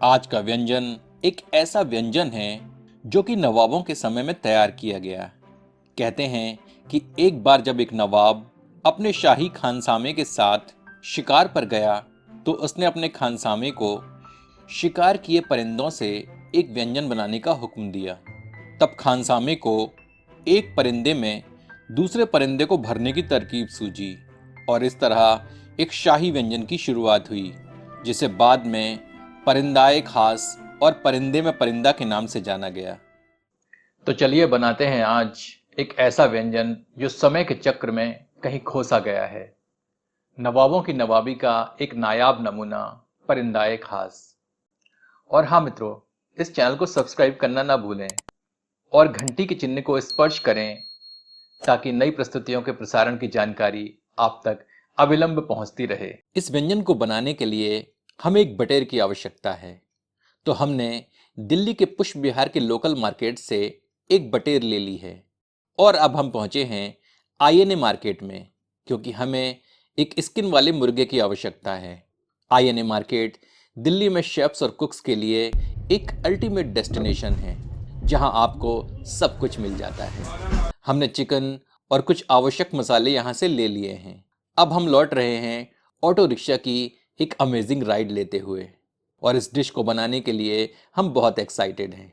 आज का व्यंजन एक ऐसा व्यंजन है जो कि नवाबों के समय में तैयार किया गया। कहते हैं कि एक बार जब एक नवाब अपने शाही खानसामे के साथ शिकार पर गया तो उसने अपने खानसामे को शिकार किए परिंदों से एक व्यंजन बनाने का हुक्म दिया। तब खानसामे को एक परिंदे में दूसरे परिंदे को भरने की तरकीब सूझी और इस तरह एक शाही व्यंजन की शुरुआत हुई, जिसे बाद में परिंदाए खास और परिंदे में परिंदा के नाम से जाना गया। तो चलिए बनाते हैं आज एक ऐसा व्यंजन जो समय के चक्र में कहीं खोसा गया है। नवाबों की नवाबी का एक नायाब नमूना, परिंदाए खास। और हाँ मित्रों, इस चैनल को सब्सक्राइब करना ना भूलें और घंटी के चिन्ह को स्पर्श करें ताकि नई प्रस्तुतियों के प्रसारण की जानकारी आप तक अविलंब पहुंचती रहे। इस व्यंजन को बनाने के लिए हमें एक बटेर की आवश्यकता है। तो हमने दिल्ली के पुष्प विहार के लोकल मार्केट से एक बटेर ले ली है और अब हम पहुंचे हैं आईएनए मार्केट में, क्योंकि हमें एक स्किन वाले मुर्गे की आवश्यकता है। आईएनए मार्केट दिल्ली में शेफ्स और कुक्स के लिए एक अल्टीमेट डेस्टिनेशन है, जहां आपको सब कुछ मिल जाता है। हमने चिकन और कुछ आवश्यक मसाले यहां से ले लिए हैं। अब हम लौट रहे हैं ऑटो रिक्शा की एक अमेजिंग राइड लेते हुए, और इस डिश को बनाने के लिए हम बहुत एक्साइटेड हैं।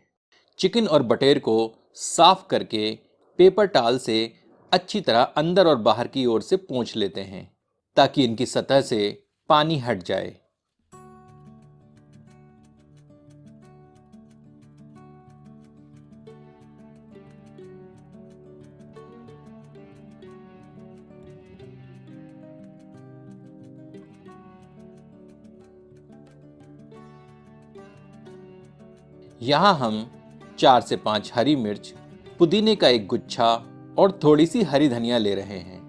चिकन और बटेर को साफ करके पेपर टाल से अच्छी तरह अंदर और बाहर की ओर से पोंछ लेते हैं ताकि इनकी सतह से पानी हट जाए। यहाँ हम 4 से 5 हरी मिर्च, पुदीने का एक गुच्छा और थोड़ी सी हरी धनिया ले रहे हैं।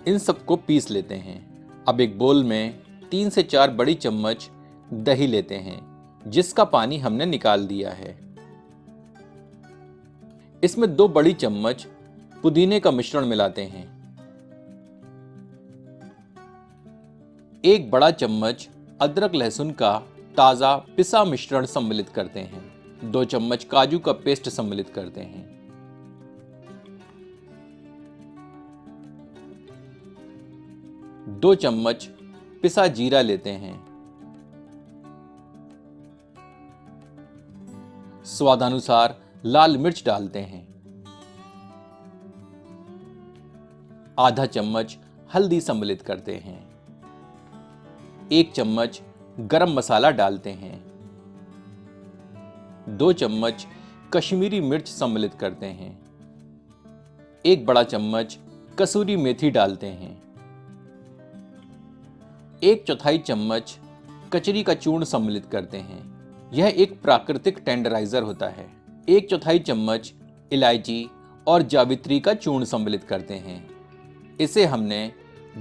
इन सबको पीस लेते हैं। अब एक बोल में 3 से 4 बड़ी चम्मच दही लेते हैं, जिसका पानी हमने निकाल दिया है। इसमें 2 बड़ी चम्मच पुदीने का मिश्रण मिलाते हैं। 1 बड़ा चम्मच अदरक लहसुन का ताज़ा पिसा मिश्रण सम्मिलित करते हैं। 2 चम्मच काजू का पेस्ट सम्मिलित करते हैं। 2 चम्मच पिसा जीरा लेते हैं। स्वादानुसार लाल मिर्च डालते हैं। आधा चम्मच हल्दी सम्मिलित करते हैं। 1 चम्मच गरम मसाला डालते हैं। 2 चम्मच कश्मीरी मिर्च सम्मिलित करते हैं। 1 बड़ा चम्मच कसूरी मेथी डालते हैं। 1/4 चम्मच कचरी का चूर्ण सम्मिलित करते हैं। यह एक प्राकृतिक टेंडराइजर होता है। 1/4 चम्मच इलायची और जावित्री का चूर्ण सम्मिलित करते हैं। इसे हमने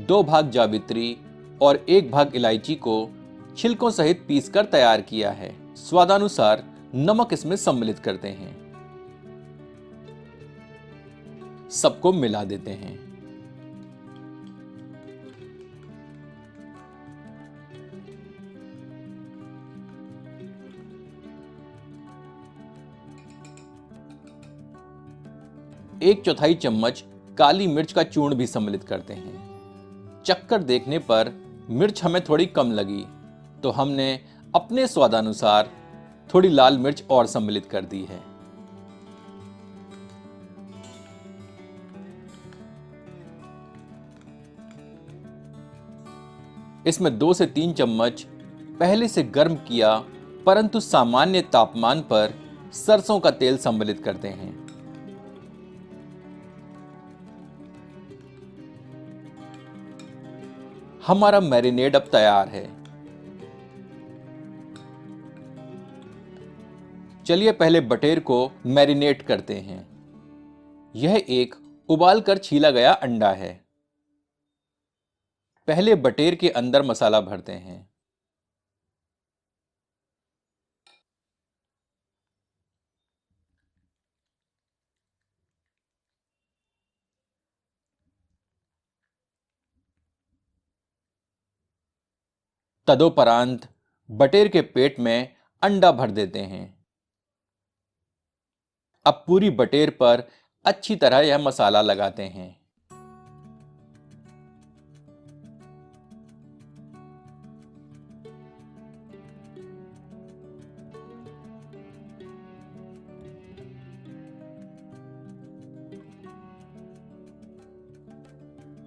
2 भाग जावित्री और 1 भाग इलायची को छिलकों सहित पीसकर तैयार किया है। स्वादानुसार नमक इसमें सम्मिलित करते हैं। सबको मिला देते हैं। एक चौथाई चम्मच काली मिर्च का चूर्ण भी सम्मिलित करते हैं। चक्कर देखने पर मिर्च हमें थोड़ी कम लगी, तो हमने अपने स्वादानुसार थोड़ी लाल मिर्च और सम्मिलित कर दी है। इसमें 2 से 3 चम्मच पहले से गर्म किया परंतु सामान्य तापमान पर सरसों का तेल सम्मिलित करते हैं। हमारा मैरिनेड अब तैयार है। चलिए पहले बटेर को मैरिनेट करते हैं। यह एक उबाल कर छीला गया अंडा है। पहले बटेर के अंदर मसाला भरते हैं। तदोपरांत बटेर के पेट में अंडा भर देते हैं। अब पूरी बटेर पर अच्छी तरह यह मसाला लगाते हैं।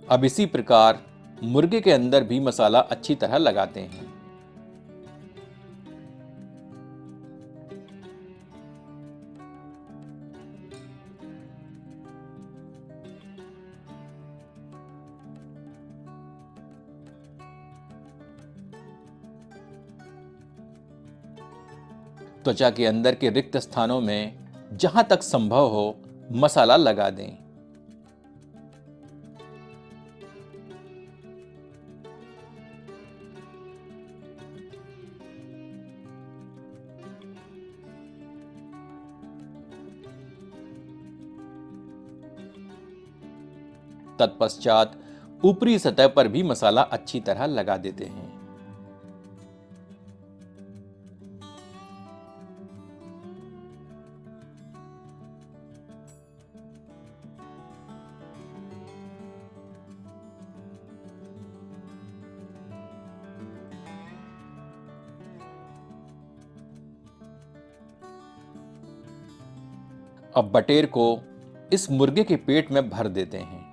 अब इसी प्रकार मुर्गे के अंदर भी मसाला अच्छी तरह लगाते हैं। त्वचा के अंदर के रिक्त स्थानों में जहां तक संभव हो मसाला लगा दें। तत्पश्चात ऊपरी सतह पर भी मसाला अच्छी तरह लगा देते हैं। अब बटेर को इस मुर्गे के पेट में भर देते हैं।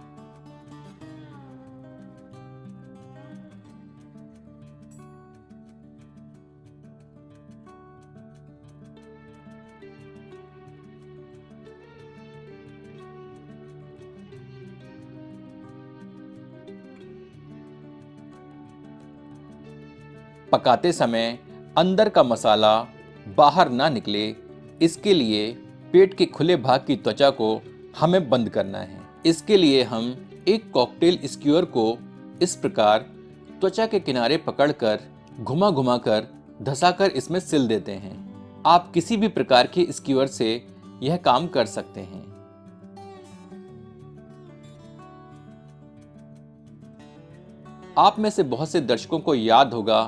पकाते समय अंदर का मसाला बाहर ना निकले, इसके लिए पेट के खुले भाग की त्वचा को हमें बंद करना है। इसके लिए हम एक कॉकटेल स्क्यूअर को इस प्रकार त्वचा के किनारे पकड़कर घुमा घुमा कर धंसाकर इसमें सिल देते हैं। आप किसी भी प्रकार के स्क्यूअर से यह काम कर सकते हैं। आप में से बहुत से दर्शकों को याद होगा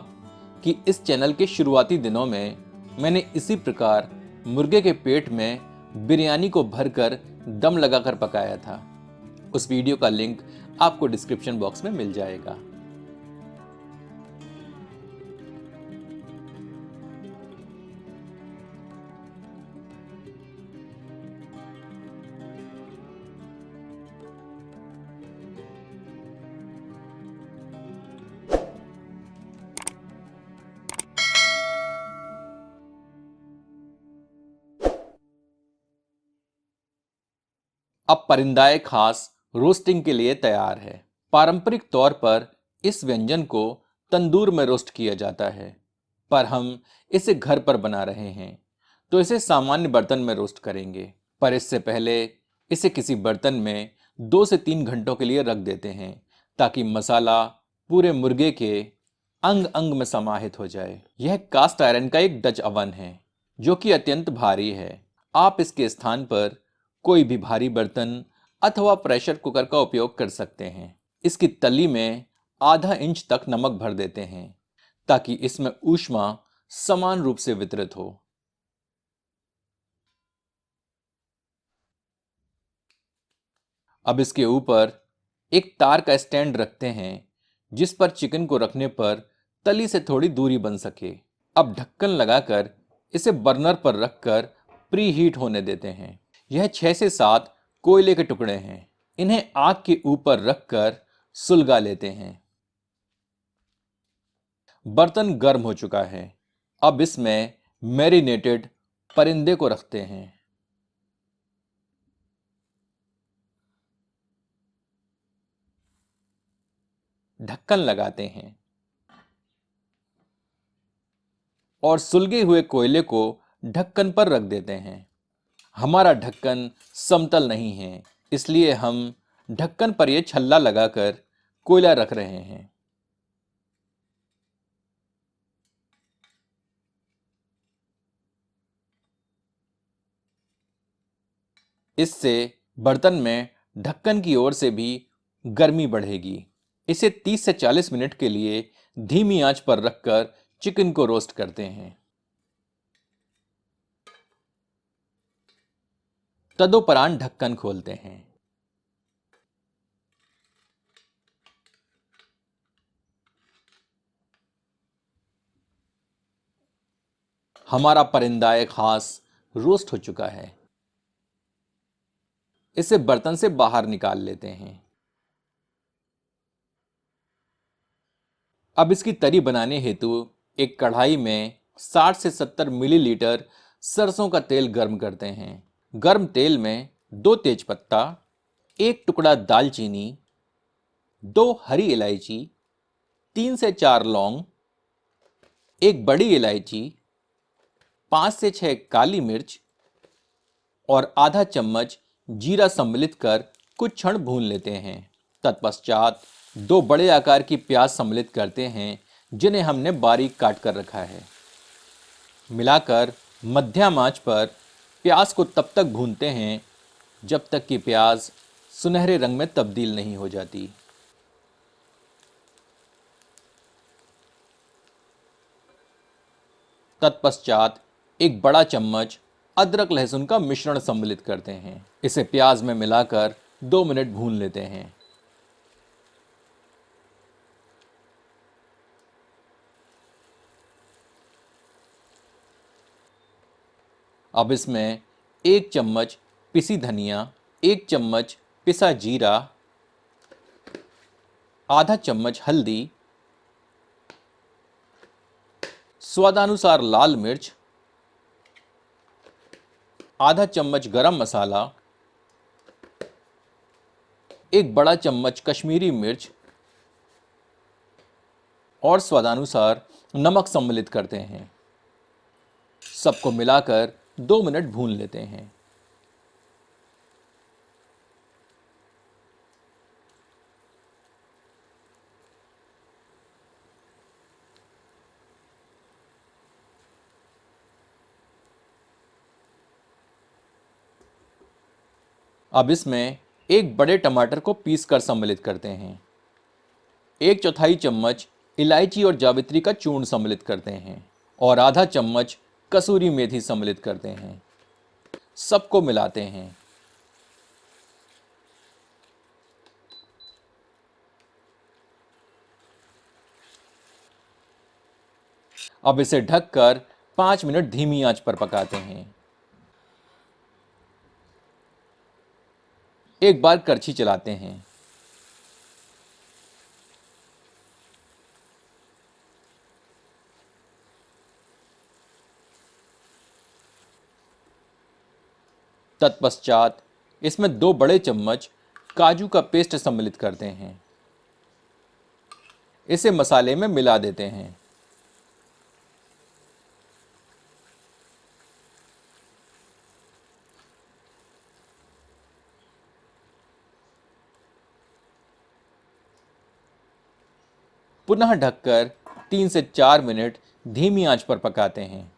कि इस चैनल के शुरुआती दिनों में मैंने इसी प्रकार मुर्गे के पेट में बिरयानी को भरकर दम लगाकर पकाया था। उस वीडियो का लिंक आपको डिस्क्रिप्शन बॉक्स में मिल जाएगा। अब परिंदाए खास रोस्टिंग के लिए तैयार है। पारंपरिक तौर पर इस व्यंजन को तंदूर में रोस्ट किया जाता है, पर हम इसे घर पर बना रहे हैं तो इसे सामान्य बर्तन में रोस्ट करेंगे। पर इससे पहले इसे किसी बर्तन में 2 से 3 घंटों के लिए रख देते हैं ताकि मसाला पूरे मुर्गे के अंग अंग में समाहित हो जाए। यह कास्ट आयरन का एक डच अवन है जो कि अत्यंत भारी है। आप इसके स्थान पर कोई भी भारी बर्तन अथवा प्रेशर कुकर का उपयोग कर सकते हैं। इसकी तली में आधा इंच तक नमक भर देते हैं ताकि इसमें ऊष्मा समान रूप से वितरित हो। अब इसके ऊपर एक तार का स्टैंड रखते हैं जिस पर चिकन को रखने पर तली से थोड़ी दूरी बन सके। अब ढक्कन लगाकर इसे बर्नर पर रखकर प्री हीट होने देते हैं। यह 6 से 7 कोयले के टुकड़े हैं। इन्हें आग के ऊपर रखकर सुलगा लेते हैं। बर्तन गर्म हो चुका है। अब इसमें मैरिनेटेड परिंदे को रखते हैं। ढक्कन लगाते हैं और सुलगे हुए कोयले को ढक्कन पर रख देते हैं। हमारा ढक्कन समतल नहीं है, इसलिए हम ढक्कन पर यह छल्ला लगाकर कोयला रख रहे हैं। इससे बर्तन में ढक्कन की ओर से भी गर्मी बढ़ेगी। इसे 30 से 40 मिनट के लिए धीमी आंच पर रखकर चिकन को रोस्ट करते हैं। तदोपरांत ढक्कन खोलते हैं। हमारा परिंदाए खास रोस्ट हो चुका है। इसे बर्तन से बाहर निकाल लेते हैं। अब इसकी तरी बनाने हेतु एक कढ़ाई में 60 से 70 मिलीलीटर सरसों का तेल गर्म करते हैं। गर्म तेल में 2 तेजपत्ता, एक टुकड़ा दालचीनी, 2 हरी इलायची, 3 से 4 लौंग, एक बड़ी इलायची, 5 से 6 काली मिर्च और आधा चम्मच जीरा सम्मिलित कर कुछ क्षण भून लेते हैं। तत्पश्चात 2 बड़े आकार की प्याज सम्मिलित करते हैं जिन्हें हमने बारीक काट कर रखा है। मिलाकर मध्यम आंच पर प्याज को तब तक भूनते हैं जब तक कि प्याज सुनहरे रंग में तब्दील नहीं हो जाती। तत्पश्चात एक बड़ा चम्मच अदरक लहसुन का मिश्रण सम्मिलित करते हैं। इसे प्याज में मिलाकर 2 मिनट भून लेते हैं। अब इसमें 1 चम्मच पिसी धनिया, 1 चम्मच पिसा जीरा, आधा चम्मच हल्दी, स्वादानुसार लाल मिर्च, आधा चम्मच गरम मसाला, 1 बड़ा चम्मच कश्मीरी मिर्च और स्वादानुसार नमक सम्मिलित करते हैं। सबको मिलाकर 2 मिनट भून लेते हैं। अब इसमें एक बड़े टमाटर को पीस कर सम्मिलित करते हैं। 1/4 चम्मच इलायची और जावित्री का चूर्ण सम्मिलित करते हैं और आधा चम्मच कसूरी मेथी सम्मिलित करते हैं। सबको मिलाते हैं। अब इसे ढककर 5 मिनट धीमी आंच पर पकाते हैं। एक बार करछी चलाते हैं। तत्पश्चात इसमें 2 बड़े चम्मच काजू का पेस्ट सम्मिलित करते हैं। इसे मसाले में मिला देते हैं। पुनः ढककर 3 से 4 मिनट धीमी आंच पर पकाते हैं।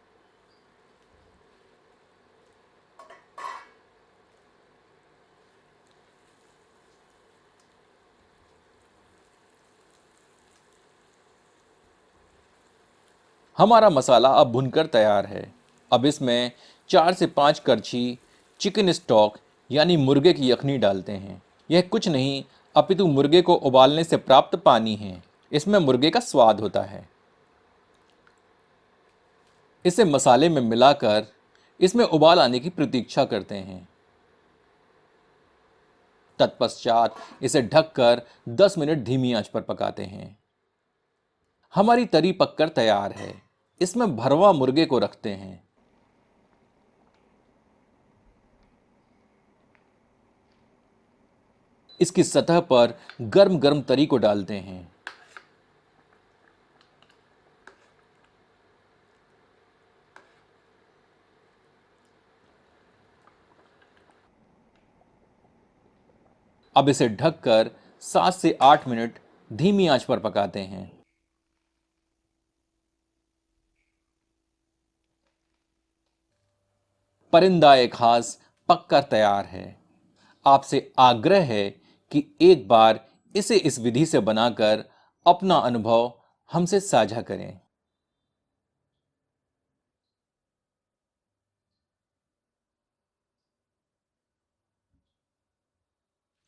हमारा मसाला अब भुनकर तैयार है। अब इसमें 4 से 5 करछी चिकन स्टॉक यानी मुर्गे की यखनी डालते हैं। यह कुछ नहीं अपितु मुर्गे को उबालने से प्राप्त पानी है। इसमें मुर्गे का स्वाद होता है। इसे मसाले में मिलाकर इसमें उबाल आने की प्रतीक्षा करते हैं। तत्पश्चात इसे ढककर 10 मिनट धीमी आंच पर पकाते हैं। हमारी तरी पककर तैयार है। इसमें भरवा मुर्गे को रखते हैं। इसकी सतह पर गर्म गर्म तरी को डालते हैं। अब इसे ढककर 7 से 8 मिनट धीमी आंच पर पकाते हैं। परिंदा एक खास पककर तैयार है। आपसे आग्रह है कि एक बार इसे इस विधि से बनाकर अपना अनुभव हमसे साझा करें।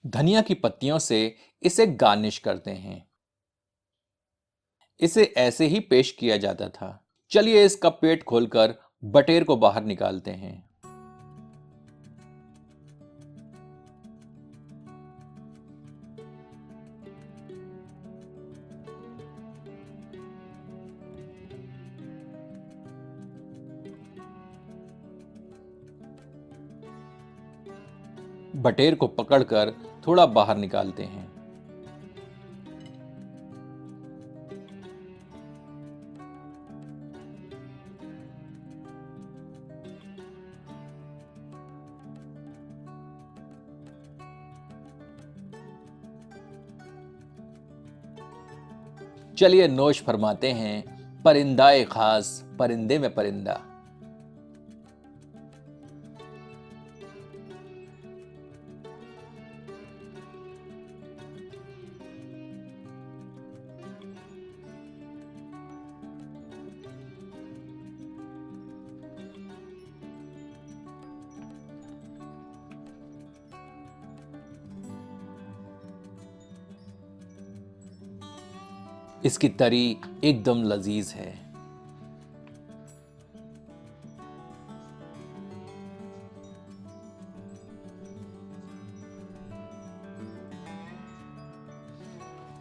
धनिया की पत्तियों से इसे गार्निश करते हैं। इसे ऐसे ही पेश किया जाता था। चलिए इसका पेट खोलकर बटेर को बाहर निकालते हैं। बटेर को पकड़कर थोड़ा बाहर निकालते हैं। चलिए नोश फरमाते हैं, परिंदाए खास परिंदे में परिंदा। इसकी तरी एकदम लजीज है।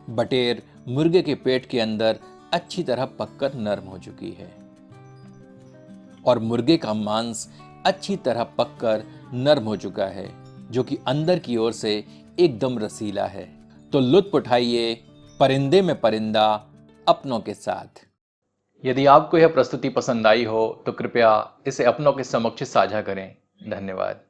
बटेर मुर्गे के पेट के अंदर अच्छी तरह पककर नरम हो चुकी है और मुर्गे का मांस अच्छी तरह पककर नरम हो चुका है, जो कि अंदर की ओर से एकदम रसीला है। तो लुत्फ उठाइए परिंदे में परिंदा अपनों के साथ। यदि आपको यह प्रस्तुति पसंद आई हो तो कृपया इसे अपनों के समक्ष साझा करें। धन्यवाद।